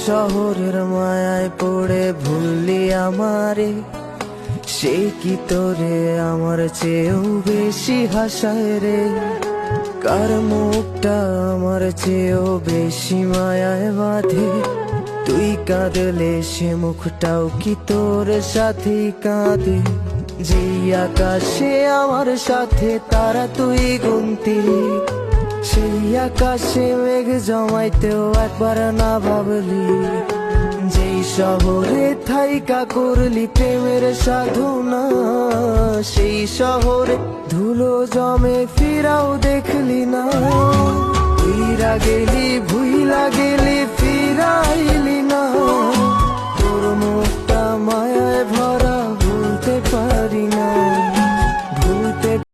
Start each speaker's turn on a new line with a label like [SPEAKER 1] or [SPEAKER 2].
[SPEAKER 1] শহরের মায়ায় পড়ে ভুললি আমারে, সে কি তোরে আমার চেয়েও বেশি হাসায় রে। কার মুখটা আমার চেয়েও বেশি মায়ায় বাঁধে, তুই কাঁদলে সে মুখটাও কি তোর সাথেই কাঁদে। যেই আকাশে আমার সাথে তারা তুই গুনতি, সেই আকাশে মেঘ জমাইতেও একবার না ভাবলি। যেই শহরে থাইকা করলি প্রেমের সাধনা, সেই শহরে ধুলো জমে ফিরাও দেখলি না। ফিরা গেলি ভুইলা গেলি ফিরাইলি না, তোর মুখ